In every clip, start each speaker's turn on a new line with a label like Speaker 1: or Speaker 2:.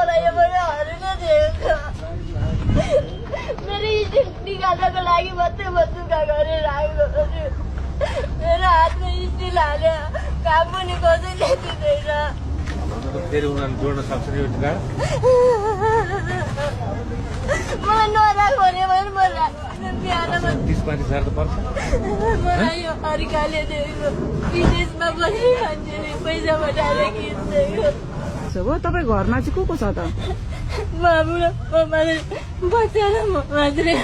Speaker 1: मलाई यो पनि हरिने दिएको मेरो स्टिल निकाल्नको लागि मात्रै म दुःख गरेर आएको मेरो हातमा स्टिल हाल्यो काम पनि कसैले दिँदैन
Speaker 2: फेरि उनीहरू जोड्न सक्छ नि यो टिका
Speaker 1: मलाई नराख भने पनि म राख्दिनँ बिहानमा
Speaker 2: 30-35 हजार त पर्छ
Speaker 1: मलाई यो अर्काले दिएको विदेशमा पनि मान्छेले पैसा पठाएर किन्दैको
Speaker 3: हो। तपाईँ घरमा चाहिँ को छ त?
Speaker 1: बाबु र आमाले बच्चा र म मात्रै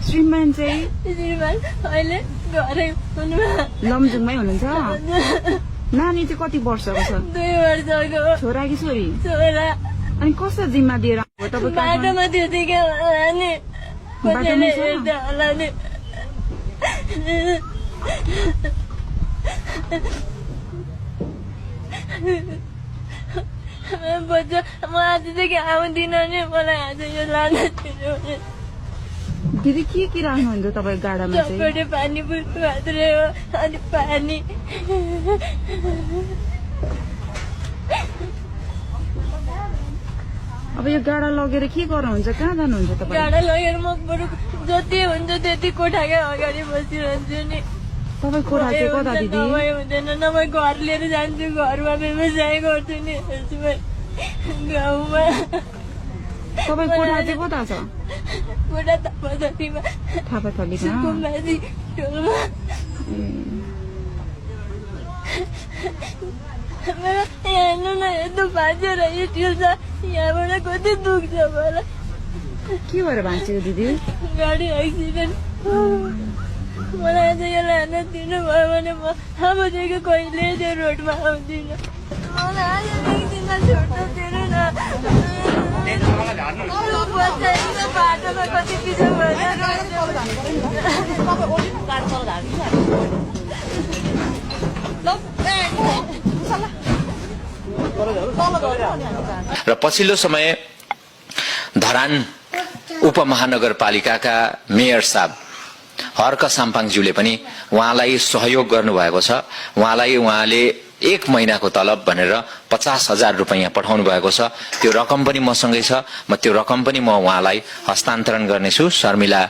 Speaker 3: श्रीमान चाहिँ
Speaker 1: श्रीमान अहिले घरै हुनुहुन्छ
Speaker 3: लमजुङमै हुनुहुन्छ। नानी चाहिँ कति वर्षको छ?
Speaker 1: 2 वर्षको
Speaker 3: छोरा कि छोरी?
Speaker 1: छोरा
Speaker 3: अनि कस्तो जिम्मा दिएर तपाईँ
Speaker 1: बाटोमा त्यतिकै होला नि कसैले हेर्दै होला नि बच्चा म आजदेखि आउँदिनँ नि मलाई आज यो लान
Speaker 3: दिदी के राख्नुहुन्छ तपाईँ गाडामा चाहिँ?
Speaker 1: चपटे पानी मात्रै हो अनि पानी
Speaker 3: अब यो गाडा लगेर के गर्नुहुन्छ? कहाँ जानुहुन्छ तपाईँ?
Speaker 1: गाडा लगेर म बरु जति हुन्छ त्यति कोठाकै अगाडि बसिरहन्छु नि
Speaker 3: तपाईँ कोठा चाहिँ कता दिदी?
Speaker 1: नभए हुँदैन नभए घर लिएर जान्छु घरमा व्यवसाय गर्छु नि गाउँमा
Speaker 3: तपाईँ कोठा चाहिँ कता छ?
Speaker 1: कोठा थापाथलीमा
Speaker 3: थापाथलीमा।
Speaker 1: सुकुम्बासी टोलमा मेरो हेर्नु न यस्तो भाँच्यो र स्टिल छ यहाँबाट कति दुख्छ मलाई
Speaker 3: के भएर भाँचेको दिदी?
Speaker 1: गाडी एक्सिडेन्ट मलाई आज यो लान दिनुभयो भने म अबदेखि कहिले त्यो रोडमा आउँदिनँ मलाई आजदेखि दिन छोड्नु दिनु न बाटोमा कति पिछो
Speaker 4: र पछिल्लो समय धरान उपमहानगरपालिकाका मेयर साहब हर्क साम्पाङज्यूले पनि उहाँलाई सहयोग गर्नुभएको छ। उहाँले 1 महिनाको तलब भनेर 50,000 रुपैयाँ पठाउनु भएको छ। त्यो रकम पनि मसँगै छ। म त्यो रकम पनि म उहाँलाई हस्तान्तरण गर्नेछु शर्मिला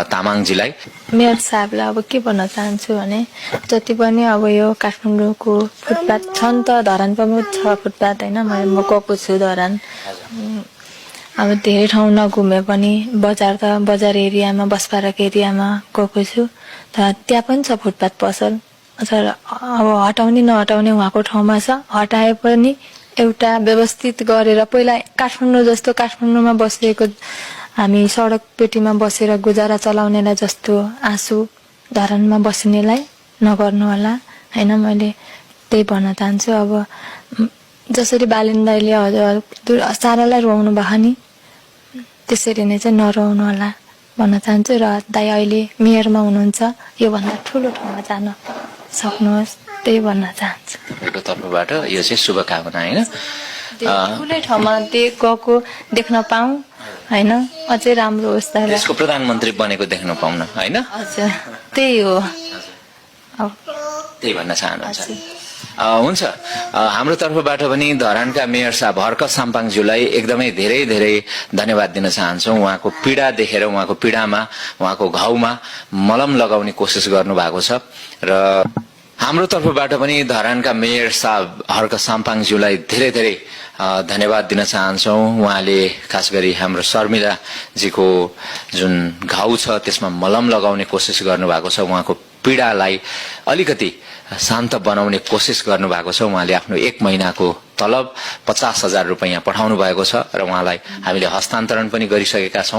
Speaker 4: तामाङजीलाई।
Speaker 5: मेयर साहबलाई अब के भन्न चाहन्छु भने जति पनि अब यो काठमाडौँको फुटपाथ छन् त धरान पनि छ फुटपाथ होइन म गएको छु धरान अब धेरै ठाउँ नघुमे पनि बजार एरियामा बसपारक एरियामा गएको छु तर त्यहाँ पनि छ फुटपाथ पसल अब हटाउने नहटाउने उहाँको ठाउँमा छ हटाए पनि एउटा व्यवस्थित गरेर पहिला काठमाडौँ जस्तो काठमाडौँमा बसेको हामी सडक पेटीमा बसेर गुजारा चलाउनेलाई जस्तो आँसु धरानमा बस्नेलाई नगर्नु होला हैन मैले त्यही भन्न चाहन्छु। अब जसरी बालिन दाइले हजुर सारालाई रुवाउनु भयो नि त्यसरी नै चाहिँ नरुवाउनु होला भन्न चाहन्छु र दाइ अहिले मेयरमा हुनुहुन्छ योभन्दा ठुलो ठाउँमा जान सक्नुहोस् त्यही भन्न चाहन्छु।
Speaker 4: मेरो तर्फबाट यो चाहिँ शुभकामना हैन
Speaker 5: ठुलै ठाउँमा गएको देख्न पाऊँ हैन अझै राम्रो होस् त
Speaker 4: देशको प्रधानमन्त्री बनेको देख्न पाउन हैन
Speaker 5: हजुर त्यही हो अब
Speaker 4: त्यही भन्न चाहनुहुन्छ। हुन्छ हाम्रो तर्फबाट पनि धरानका मेयर साहब हर्क साम्पाङज्यूलाई एकदमै धेरै धेरै धन्यवाद दिन चाहन्छौँ। उहाँको पीडा देखेर उहाँको पीडामा उहाँको घाउमा मलम लगाउने कोसिस गर्नु भएको छ र हाम्रो तर्फबाट पनि धरानका मेयर साहब हर्क साम्पाङज्यूलाई धेरै धेरै धन्यवाद दिन चाहन्छौँ। उहाँले खास गरी हाम्रो शर्मिलाजीको जुन घाउ छ त्यसमा मलम लगाउने कोसिस गर्नुभएको छ। उहाँको पीडालाई अलिकति शान्त बनाउने कोसिस गर्नुभएको छ। उहाँले आफ्नो 1 महिनाको तलब 50,000 रुपैयाँ पठाउनु भएको छ र उहाँलाई हामीले हस्तान्तरण पनि गरिसकेका छौँ।